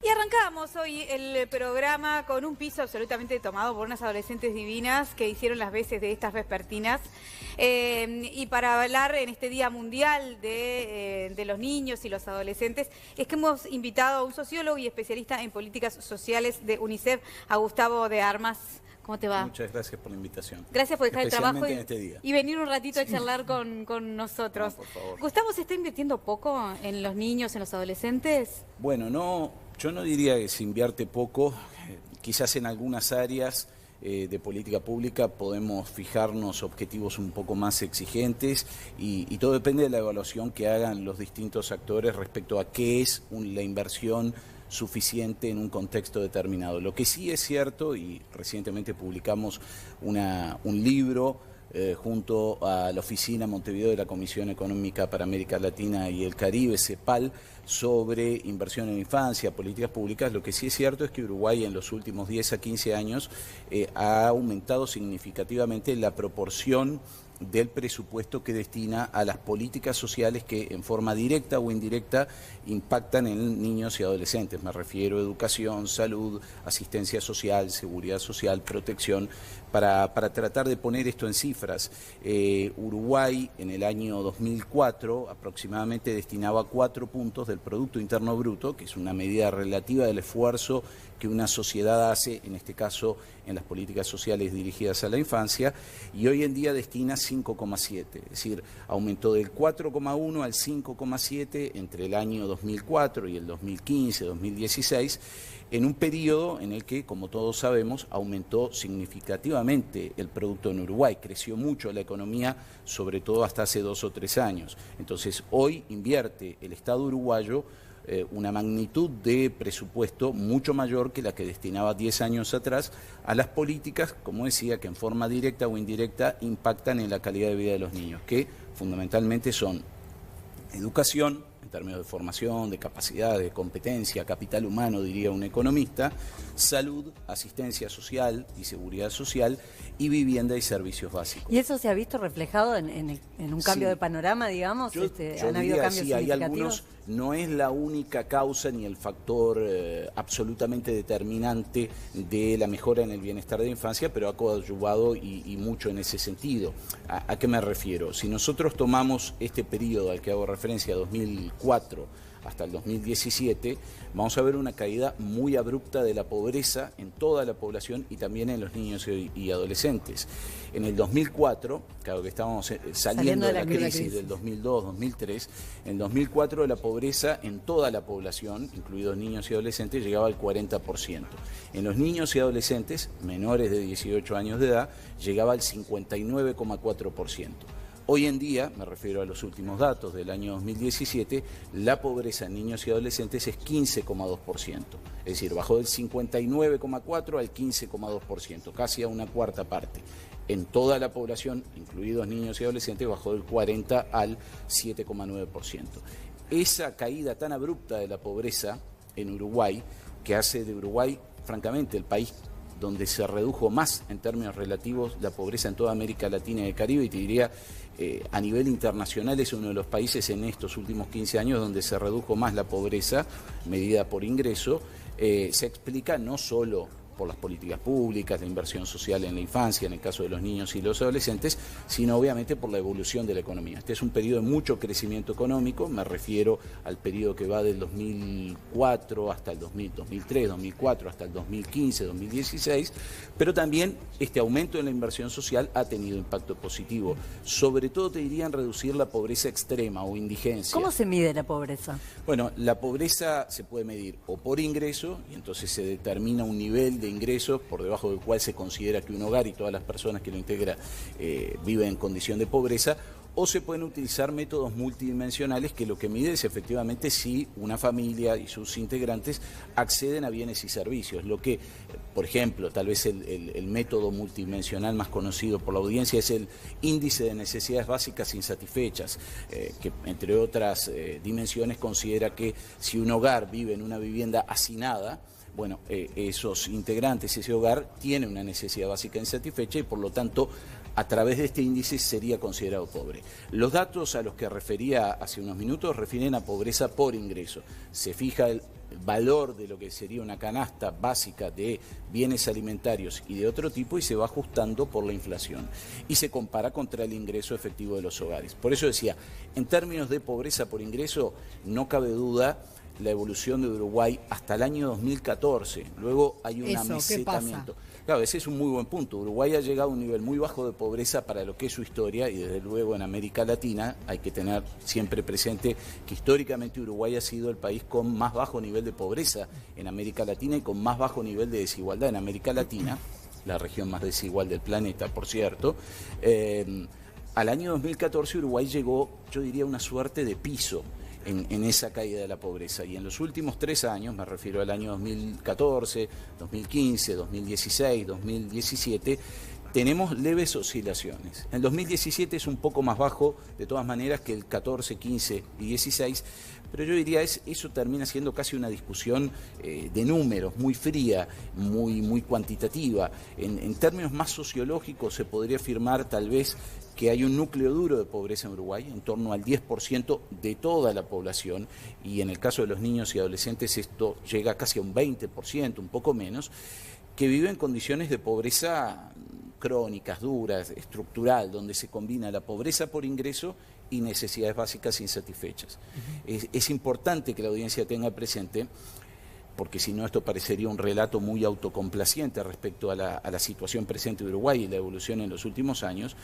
Y arrancamos hoy el programa con un piso absolutamente tomado por unas adolescentes divinas que hicieron las veces de estas vespertinas. Y para hablar en este Día Mundial de los Niños y los Adolescentes, es que hemos invitado a un sociólogo y especialista en políticas sociales de UNICEF, a Gustavo de Armas. ¿Cómo te va? Muchas gracias por la invitación. Gracias por dejar el trabajo en este día. y venir un ratito a charlar con nosotros. No, por favor. Gustavo, ¿se está invirtiendo poco en los niños, en los adolescentes? Bueno, yo no diría que se invierte poco. Quizás en algunas áreas de política pública podemos fijarnos objetivos un poco más exigentes y todo depende de la evaluación que hagan los distintos actores respecto a qué es la inversión suficiente en un contexto determinado. Lo que sí es cierto, y recientemente publicamos un libro junto a la Oficina Montevideo de la Comisión Económica para América Latina y el Caribe, CEPAL, sobre inversión en infancia, políticas públicas. Lo que sí es cierto es que Uruguay en los últimos 10 a 15 años ha aumentado significativamente la proporción del presupuesto que destina a las políticas sociales que en forma directa o indirecta impactan en niños y adolescentes. Me refiero a educación, salud, asistencia social, seguridad social, protección, para tratar de poner esto en cifras. Uruguay en el año 2004 aproximadamente destinaba 4 puntos del Producto Interno Bruto, que es una medida relativa del esfuerzo que una sociedad hace, en este caso en las políticas sociales dirigidas a la infancia, y hoy en día destina 5,7, es decir, aumentó del 4,1 al 5,7 entre el año 2004 y el 2015, 2016, en un periodo en el que, como todos sabemos, aumentó significativamente el producto en Uruguay, creció mucho la economía, sobre todo hasta hace 2 o 3 años. Entonces, hoy invierte el Estado uruguayo una magnitud de presupuesto mucho mayor que la que destinaba 10 años atrás a las políticas, como decía, que en forma directa o indirecta impactan en la calidad de vida de los niños, que fundamentalmente son educación, en términos de formación, de capacidad, de competencia, capital humano, diría un economista, salud, asistencia social y seguridad social, y vivienda y servicios básicos. ¿Y eso se ha visto reflejado en un cambio de panorama, digamos? Yo ¿Han habido cambios sí, hay significativos? algunos, no es la única causa ni el factor absolutamente determinante de la mejora en el bienestar de la infancia, pero ha coadyuvado y mucho en ese sentido. ¿A qué me refiero? Si nosotros tomamos este periodo al que hago referencia, 2004 hasta el 2017, vamos a ver una caída muy abrupta de la pobreza en toda la población y también en los niños y adolescentes. En el 2004, claro que estábamos saliendo de la crisis del 2002-2003, en el 2004 la pobreza en toda la población, incluidos niños y adolescentes, llegaba al 40%. En los niños y adolescentes menores de 18 años de edad, llegaba al 59,4%. Hoy en día, me refiero a los últimos datos del año 2017, la pobreza en niños y adolescentes es 15,2%. Es decir, bajó del 59,4% al 15,2%, casi a una cuarta parte. En toda la población, incluidos niños y adolescentes, bajó del 40% al 7,9%. Esa caída tan abrupta de la pobreza en Uruguay, que hace de Uruguay, francamente, el país donde se redujo más en términos relativos la pobreza en toda América Latina y el Caribe, y te diría, a nivel internacional es uno de los países en estos últimos 15 años donde se redujo más la pobreza, medida por ingreso, se explica no solo por las políticas públicas, la inversión social en la infancia, en el caso de los niños y los adolescentes, sino obviamente por la evolución de la economía. Este es un periodo de mucho crecimiento económico, me refiero al periodo que va del 2004 hasta el 2003, 2004 hasta el 2015, 2016, pero también este aumento en la inversión social ha tenido impacto positivo, sobre todo te diría en reducir la pobreza extrema o indigencia. ¿Cómo se mide la pobreza? Bueno, la pobreza se puede medir o por ingreso, y entonces se determina un nivel de ingresos por debajo del cual se considera que un hogar y todas las personas que lo integran viven en condición de pobreza, o se pueden utilizar métodos multidimensionales que lo que mide es efectivamente si una familia y sus integrantes acceden a bienes y servicios. Lo que, por ejemplo, tal vez el método multidimensional más conocido por la audiencia es el índice de necesidades básicas insatisfechas, que entre otras dimensiones considera que si un hogar vive en una vivienda hacinada, bueno, esos integrantes, ese hogar tiene una necesidad básica insatisfecha y por lo tanto a través de este índice sería considerado pobre. Los datos a los que refería hace unos minutos refieren a pobreza por ingreso. Se fija el valor de lo que sería una canasta básica de bienes alimentarios y de otro tipo y se va ajustando por la inflación y se compara contra el ingreso efectivo de los hogares. Por eso decía, en términos de pobreza por ingreso, no cabe duda la evolución de Uruguay hasta el año 2014. Luego hay un amesetamiento. Claro, ese es un muy buen punto. Uruguay ha llegado a un nivel muy bajo de pobreza para lo que es su historia y desde luego en América Latina hay que tener siempre presente que históricamente Uruguay ha sido el país con más bajo nivel de pobreza en América Latina y con más bajo nivel de desigualdad en América Latina, la región más desigual del planeta, por cierto. Al año 2014 Uruguay llegó, yo diría, a una suerte de piso en esa caída de la pobreza. Y en los últimos 3 años, me refiero al año 2014, 2015, 2016, 2017, tenemos leves oscilaciones. El 2017 es un poco más bajo, de todas maneras, que el 14, 15 y 16, pero yo diría eso termina siendo casi una discusión de números, muy fría, muy cuantitativa. En términos más sociológicos se podría afirmar tal vez que hay un núcleo duro de pobreza en Uruguay, en torno al 10% de toda la población, y en el caso de los niños y adolescentes esto llega casi a un 20%, un poco menos, que viven en condiciones de pobreza crónicas, duras, estructural, donde se combina la pobreza por ingreso y necesidades básicas insatisfechas. Es importante que la audiencia tenga presente, porque si no esto parecería un relato muy autocomplaciente respecto a la situación presente de Uruguay y la evolución en los últimos años,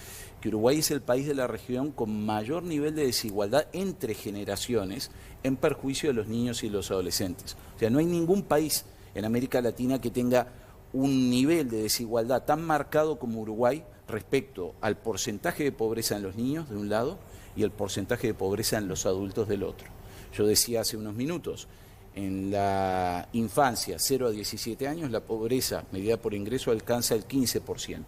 que Uruguay es el país de la región con mayor nivel de desigualdad entre generaciones en perjuicio de los niños y los adolescentes. O sea, no hay ningún país en América Latina que tenga un nivel de desigualdad tan marcado como Uruguay respecto al porcentaje de pobreza en los niños, de un lado, y el porcentaje de pobreza en los adultos, del otro. Yo decía hace unos minutos, en la infancia, 0 a 17 años, la pobreza medida por ingreso alcanza el 15%.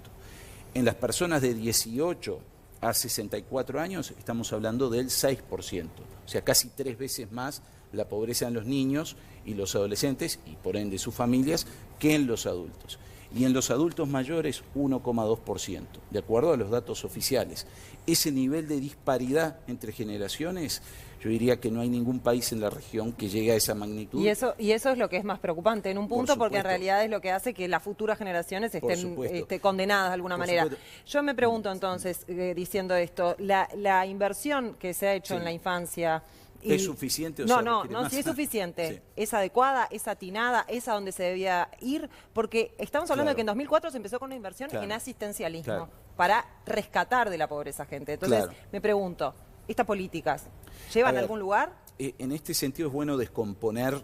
En las personas de 18 a 64 años estamos hablando del 6%, o sea, casi 3 veces más la pobreza en los niños y los adolescentes, y por ende sus familias, que en los adultos. Y en los adultos mayores 1,2%, de acuerdo a los datos oficiales. Ese nivel de disparidad entre generaciones, yo diría que no hay ningún país en la región que llegue a esa magnitud. Y eso es lo que es más preocupante en un punto, porque en realidad es lo que hace que las futuras generaciones estén condenadas de alguna manera. Yo me pregunto entonces, diciendo esto, la inversión que se ha hecho en la infancia... ¿Es suficiente? No, si es suficiente. Sí. ¿Es adecuada? ¿Es atinada? ¿Es a donde se debía ir? Porque estamos hablando de que en 2004 se empezó con una inversión en asistencialismo para rescatar de la pobreza gente. Entonces, me pregunto, ¿estas políticas llevan a algún lugar? En este sentido es bueno descomponer,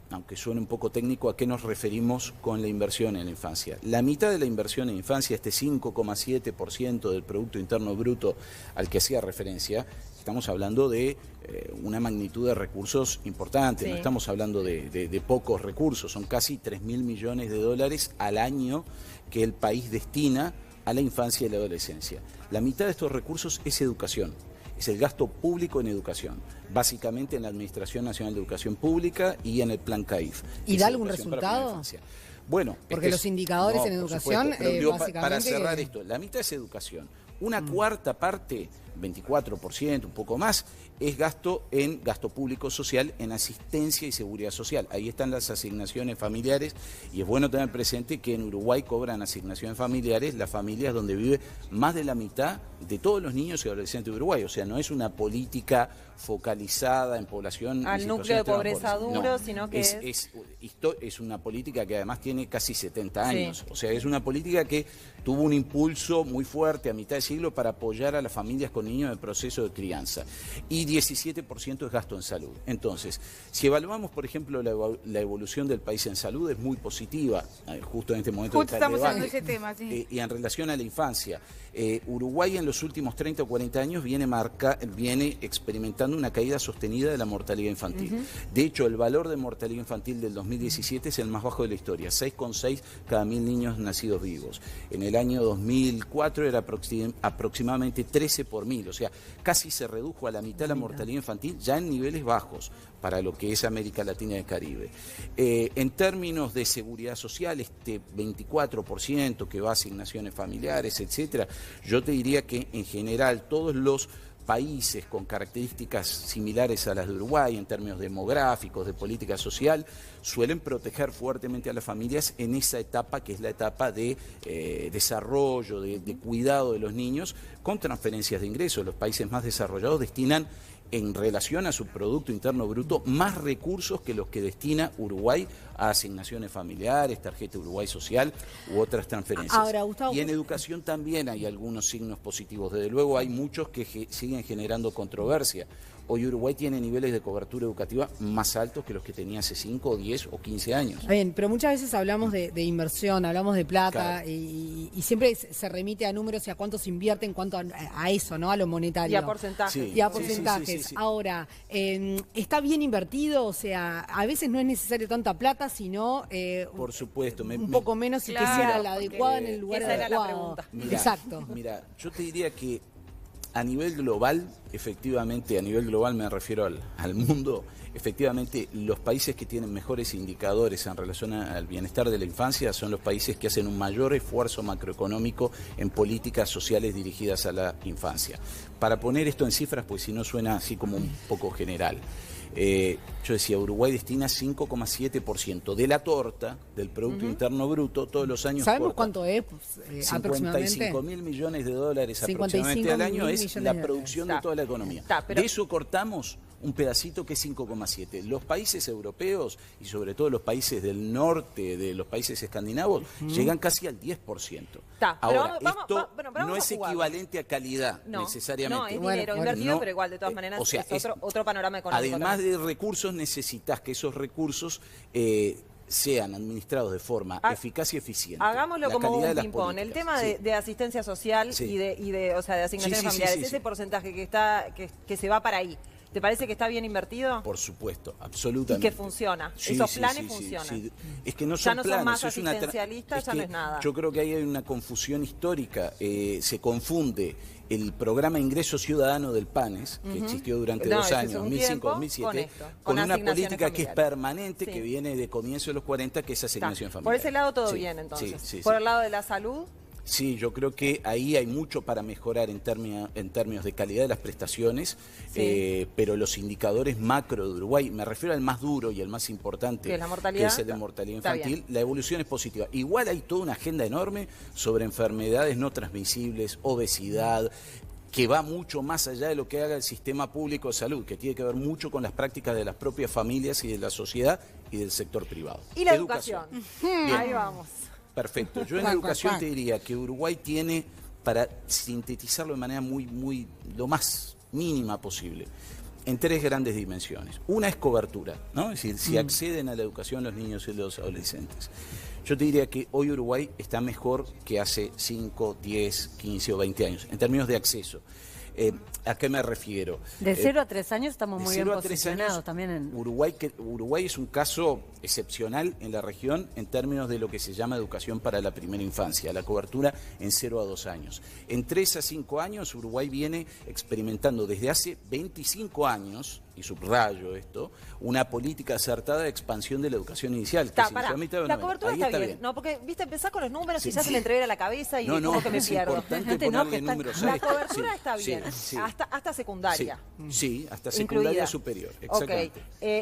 aunque suene un poco técnico, a qué nos referimos con la inversión en la infancia. La mitad de la inversión en infancia, este 5,7% del Producto Interno Bruto al que hacía referencia, estamos hablando de una magnitud de recursos importante, no estamos hablando de pocos recursos, son casi 3.000 millones de dólares al año que el país destina a la infancia y la adolescencia. La mitad de estos recursos es educación, es el gasto público en educación, básicamente en la Administración Nacional de Educación Pública y en el Plan CAIF. ¿Y da algún resultado? Bueno, porque los indicadores en educación, básicamente... Para cerrar esto, la mitad es educación. Una cuarta parte, 24%, un poco más, es gasto público social, en asistencia y seguridad social. Ahí están las asignaciones familiares y es bueno tener presente que en Uruguay cobran asignaciones familiares las familias donde vive más de la mitad de todos los niños y adolescentes de Uruguay. O sea, no es una política focalizada en población al núcleo de pobreza duro, sino que es una política que además tiene casi 70 años. O sea, es una política que tuvo un impulso muy fuerte a mitad de siglo para apoyar a las familias con niños en el proceso de crianza. Y 17% es gasto en salud. Entonces, si evaluamos, por ejemplo, la evolución del país en salud, es muy positiva, justo en este momento. Justo estamos hablando de ese tema, sí. Y en relación a la infancia, Uruguay en los últimos 30 o 40 años viene experimentando una caída sostenida de la mortalidad infantil. De hecho, el valor de mortalidad infantil del 2017 es el más bajo de la historia, 6,6 cada 1.000 niños nacidos vivos. En el año 2004 era aproximadamente 13 por 1.000 2000. O sea, casi se redujo a la mitad la mortalidad infantil ya en niveles bajos para lo que es América Latina y el Caribe. En términos de seguridad social, este 24% que va a asignaciones familiares, etcétera, yo te diría que en general todos los países con características similares a las de Uruguay en términos demográficos, de política social, suelen proteger fuertemente a las familias en esa etapa que es la etapa de desarrollo, de cuidado de los niños, con transferencias de ingresos. Los países más desarrollados destinan, en relación a su Producto Interno Bruto, más recursos que los que destina Uruguay a asignaciones familiares, tarjeta Uruguay Social u otras transferencias. Ahora, Gustavo, y en educación también hay algunos signos positivos. Desde luego hay muchos que siguen generando controversia. Hoy Uruguay tiene niveles de cobertura educativa más altos que los que tenía hace 5, 10 o 15 años. Bien, pero muchas veces hablamos de inversión, hablamos de plata, Claro. y siempre se remite a números y a cuánto se invierte en cuanto a eso, ¿no? A lo monetario. Y a porcentajes. Sí. Y a Sí, porcentajes. sí. Ahora, ¿está bien invertido? O sea, a veces no es necesario tanta plata, sino Por supuesto. un poco menos y que Claro, sea la porque adecuada en el lugar esa era la adecuado. pregunta. Exacto. Mira, yo te diría que a nivel global, efectivamente, a nivel global me refiero al mundo, efectivamente los países que tienen mejores indicadores en relación al bienestar de la infancia son los países que hacen un mayor esfuerzo macroeconómico en políticas sociales dirigidas a la infancia. Para poner esto en cifras, pues si no suena así como un poco general. Yo decía, Uruguay destina 5,7% de la torta del Producto Interno Bruto todos los años. ¿Sabemos cuánto es aproximadamente? 55.000 millones de dólares 55 aproximadamente al año mil es millones la de producción dólares. de toda la economía. Pero De eso cortamos un pedacito que es 5,7. Los países europeos y sobre todo los países del norte, de los países escandinavos, llegan casi al 10%. Pero Ahora, vamos esto a no es jugar. equivalente a calidad necesariamente. No, es Bueno, dinero bueno, invertido, no, pero igual de todas maneras o sea, es otro panorama económico. Además también. de recursos, necesitas que esos recursos sean administrados de forma eficaz y eficiente. Hagámoslo La como calidad de un las ping-pong. El políticas, tema sí. de asistencia social Sí. o sea, de asignaciones Sí, familiares, sí, ese sí. porcentaje que se va para ahí, ¿te parece que está bien invertido? Por supuesto, Y absolutamente. que funciona. Sí, Esos sí, planes sí, sí, funcionan. sí. Es que no Ya son no son planes, más es una asistencialistas, ya que no es nada. Yo creo que ahí hay una confusión histórica. Se confunde el programa Ingreso Ciudadano del PANES, que existió durante No, 2 ese es años, un 2005-2007, tiempo, con esto, con con una asignaciones política que es familiares. permanente, Sí. que viene de comienzo de los 40, que es asignación Está. familiar. Por ese lado todo Sí, bien, entonces. sí, sí, Por sí. el lado de la salud, Sí, yo creo que ahí hay mucho para mejorar en términos de calidad de las prestaciones, Sí. pero los indicadores macro de Uruguay, me refiero al más duro y al más importante, Que es la mortalidad, que es el de mortalidad está infantil, la evolución es positiva. Igual hay toda una agenda enorme sobre enfermedades no transmisibles, obesidad, que va mucho más allá de lo que haga el sistema público de salud, que tiene que ver mucho con las prácticas de las propias familias y de la sociedad y del sector privado. y la educación. Ahí vamos. Perfecto. Yo en Cuac, educación cuac, te cuac. diría que Uruguay tiene, para sintetizarlo de manera lo más mínima posible, en 3 grandes dimensiones. Una es cobertura, ¿no? Es decir, si acceden a la educación los niños y los adolescentes. Yo te diría que hoy Uruguay está mejor que hace 5, 10, 15 o 20 años, en términos de acceso. ¿A qué me refiero? De 0 a 3 años estamos De muy bien 0 a 3 posicionados años, también en... Uruguay es un caso excepcional en la región en términos de lo que se llama educación para la primera infancia, la cobertura en 0 a 2 años. En 3 a 5 años Uruguay viene experimentando desde hace 25 años, y subrayo esto, una política acertada de expansión de la educación inicial. Que se Pará, inició a mitad de la los 90. cobertura Ahí está bien. No, porque, viste, empezás con los números y ya se me entrevera la cabeza y como que me es pierdo. importante No te ponerle enojes, números a La esto. cobertura Sí, está sí, bien, sí. hasta secundaria. Sí, hasta secundaria Incluida. superior, Ok. exactamente.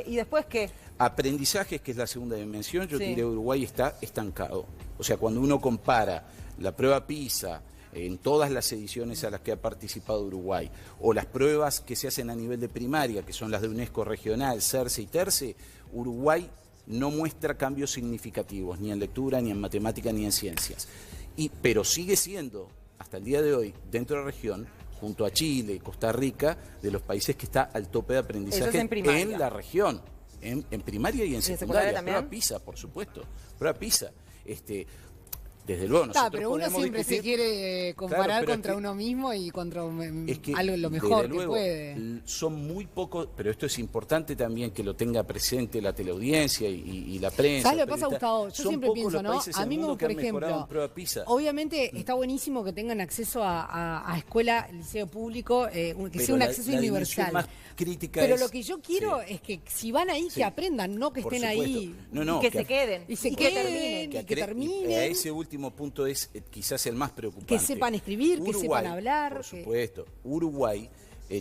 ¿Y después qué? Aprendizajes, que es la segunda dimensión, yo Sí. diría que Uruguay está estancado. O sea, cuando uno compara la prueba PISA en todas las ediciones a las que ha participado Uruguay, o las pruebas que se hacen a nivel de primaria, que son las de UNESCO regional, CERCE y TERCE, Uruguay no muestra cambios significativos, ni en lectura, ni en matemática, ni en ciencias. Pero sigue siendo, hasta el día de hoy, dentro de la región, junto a Chile y Costa Rica, de los países que está al tope de aprendizaje Eso es en primaria. la región, en primaria y en secundaria secundaria. también? Prueba PISA, por supuesto. Prueba PISA. Desde luego, nosotros pero uno siempre se quiere comparar contra uno mismo y contra algo lo mejor que puede. Son muy pocos, pero esto es importante también que lo tenga presente la teleaudiencia y la prensa. ¿Sabes lo que pasa, Gustavo? Yo siempre pienso, ¿no? A mí, por ejemplo, obviamente está buenísimo que tengan acceso a escuela, liceo público, que sea un acceso universal. Más crítica pero lo que yo quiero es que si van ahí, que aprendan, no que estén ahí. Y que se queden. Y que terminen. A ese último punto es quizás el más preocupante. Que sepan escribir, Uruguay, que sepan hablar. Por supuesto. Uruguay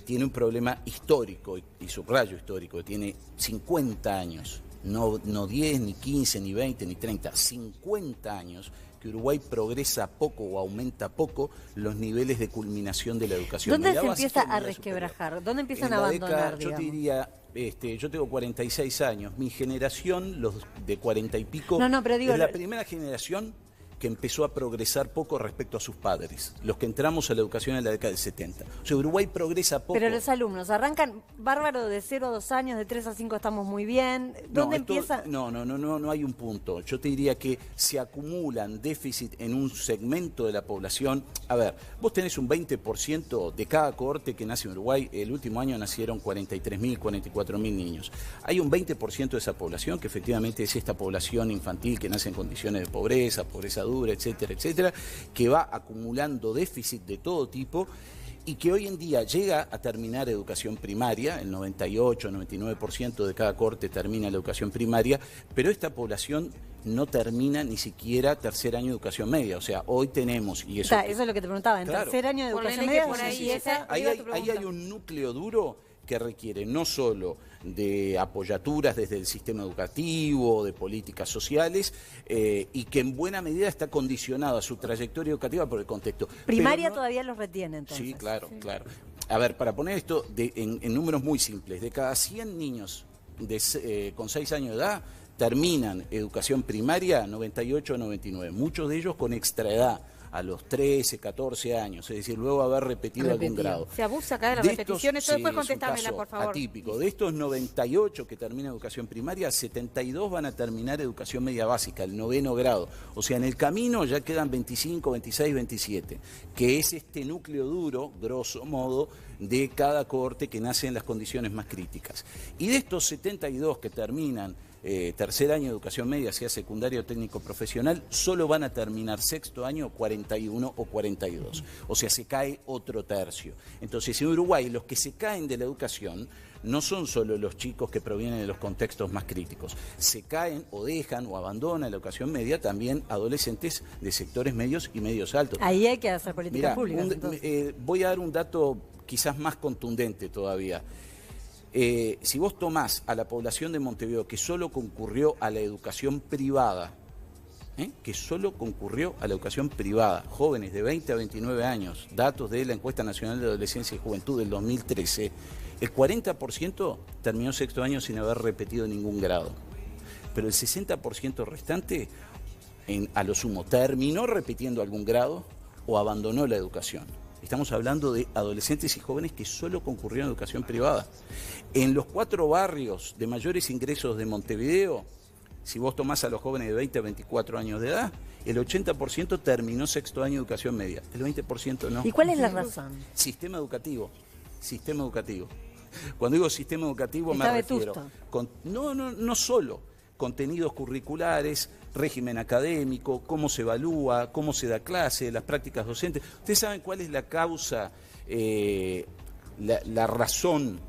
tiene un problema histórico, y subrayo histórico, tiene 50 años, no 10, ni 15, ni 20, ni 30, 50 años que Uruguay progresa poco o aumenta poco los niveles de culminación de la educación. ¿Dónde se empieza a resquebrajar? ¿Dónde empiezan a abandonar, yo te diría, yo tengo 46 años, mi generación, los de 40 y pico, pero digo, es la primera generación que empezó a progresar poco respecto a sus padres, los que entramos a la educación en la década del 70. O sea, Uruguay progresa poco. Pero los alumnos arrancan bárbaro de 0 a 2 años, de 3 a 5 estamos muy bien. ¿Dónde empieza? No hay un punto. Yo te diría que se acumulan déficit en un segmento de la población. A ver, vos tenés un 20% de cada cohorte que nace en Uruguay. El último año nacieron 43.000, 44.000 niños. Hay un 20% de esa población que efectivamente es esta población infantil que nace en condiciones de pobreza dura, etcétera, etcétera, que va acumulando déficit de todo tipo y que hoy en día llega a terminar educación primaria, el 98, 99% de cada corte termina la educación primaria, pero esta población no termina ni siquiera tercer año de educación media. O sea, hoy tenemos... y eso es lo que te preguntaba, en tercer año de educación media... Ahí hay un núcleo duro que requiere no solo de apoyaturas desde el sistema educativo, de políticas sociales, y que en buena medida está condicionado a su trayectoria educativa por el contexto. Primaria todavía los retiene, entonces. Sí, claro. A ver, para poner esto en números muy simples, de cada 100 niños con 6 años de edad, terminan educación primaria 98 o 99, muchos de ellos con extraedad, a los 13, 14 años, es decir, luego haber repetido algún grado. Se abusa acá de las repeticiones, después contestámela, por favor. Atípico. De estos 98 que terminan educación primaria, 72 van a terminar educación media básica, el 9º grado. O sea, en el camino ya quedan 25, 26, 27, que es este núcleo duro, grosso modo, de cada cohorte que nace en las condiciones más críticas. Y de estos 72 que terminan tercer año de educación media, sea secundario o técnico profesional, solo van a terminar sexto año 41 o 42. O sea, se cae otro tercio. Entonces, en Uruguay, los que se caen de la educación no son solo los chicos que provienen de los contextos más críticos. Se caen o dejan o abandonan la educación media también adolescentes de sectores medios y medios altos. Ahí hay que hacer políticas públicas. Voy a dar un dato quizás más contundente todavía. Si vos tomás a la población de Montevideo que solo concurrió a la educación privada, jóvenes de 20 a 29 años, datos de la Encuesta Nacional de Adolescencia y Juventud del 2013, el 40% terminó sexto año sin haber repetido ningún grado. Pero el 60% restante, a lo sumo, terminó repitiendo algún grado o abandonó la educación. Estamos hablando de adolescentes y jóvenes que solo concurrieron a educación privada. En los 4 barrios de mayores ingresos de Montevideo, si vos tomás a los jóvenes de 20 a 24 años de edad, el 80% terminó sexto año de educación media, el 20% no. ¿Y cuál es la razón? Sistema educativo. Cuando digo sistema educativo me refiero... No solo contenidos curriculares, régimen académico, cómo se evalúa, cómo se da clase, las prácticas docentes. ¿Ustedes saben cuál es la causa, la razón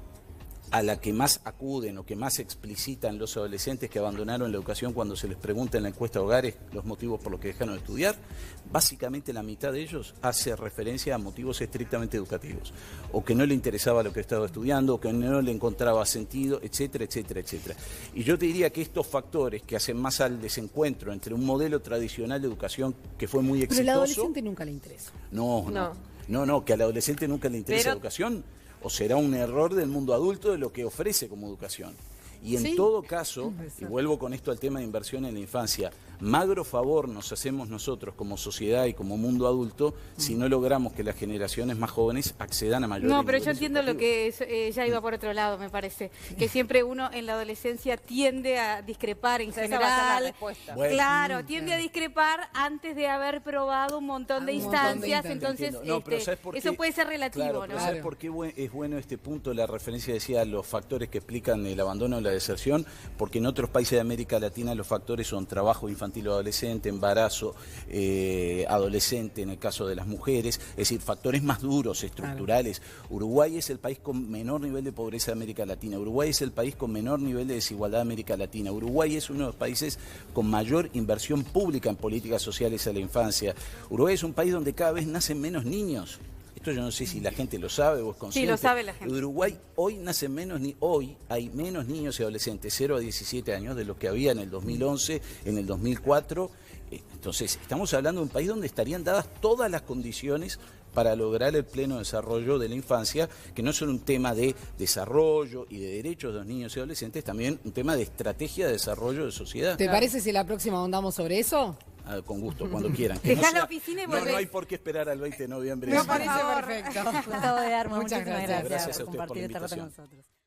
a la que más acuden o que más explicitan los adolescentes que abandonaron la educación cuando se les pregunta en la encuesta de hogares los motivos por los que dejaron de estudiar? Básicamente la mitad de ellos hace referencia a motivos estrictamente educativos, o que no le interesaba lo que estaba estudiando, o que no le encontraba sentido, etcétera, etcétera, etcétera. Y yo te diría que estos factores que hacen más al desencuentro entre un modelo tradicional de educación que fue muy exitoso... Pero al adolescente nunca le interesa. No, que al adolescente nunca le interesa educación, o será un error del mundo adulto de lo que ofrece como educación. Y en todo caso, y vuelvo con esto al tema de inversión en la infancia, magro favor nos hacemos nosotros como sociedad y como mundo adulto si no logramos que las generaciones más jóvenes accedan a mayores niveles. No, pero yo entiendo lo que ya iba por otro lado, me parece. Que siempre uno en la adolescencia tiende a discrepar en general. Bueno, claro, tiende a discrepar antes de haber probado un montón de instancias, entonces eso puede ser relativo, claro, ¿no? ¿Sabes por qué es bueno este punto? La referencia decía los factores que explican el abandono o la deserción, porque en otros países de América Latina los factores son trabajo infantil o adolescente, embarazo adolescente en el caso de las mujeres, es decir, factores más duros, estructurales. Uruguay es el país con menor nivel de pobreza de América Latina, Uruguay es el país con menor nivel de desigualdad de América Latina, Uruguay es uno de los países con mayor inversión pública en políticas sociales a la infancia, Uruguay es un país donde cada vez nacen menos niños. Esto yo no sé si la gente lo sabe o es consciente. Sí, lo sabe la gente. En Uruguay hoy nacen hoy hay menos niños y adolescentes 0 a 17 años de los que había en el 2011, en el 2004. Entonces, estamos hablando de un país donde estarían dadas todas las condiciones para lograr el pleno desarrollo de la infancia, que no es solo un tema de desarrollo y de derechos de los niños y adolescentes, también un tema de estrategia de desarrollo de sociedad. ¿Te parece si la próxima ahondamos sobre eso? Con gusto, cuando quieran. Dejá la oficina y volvés. No hay por qué esperar al 20 de noviembre. Me parece perfecto. Gustavo de Armas, muchas muchísimas gracias. gracias Gracias a por ustedes por la compartir esta nota con invitación. nosotros.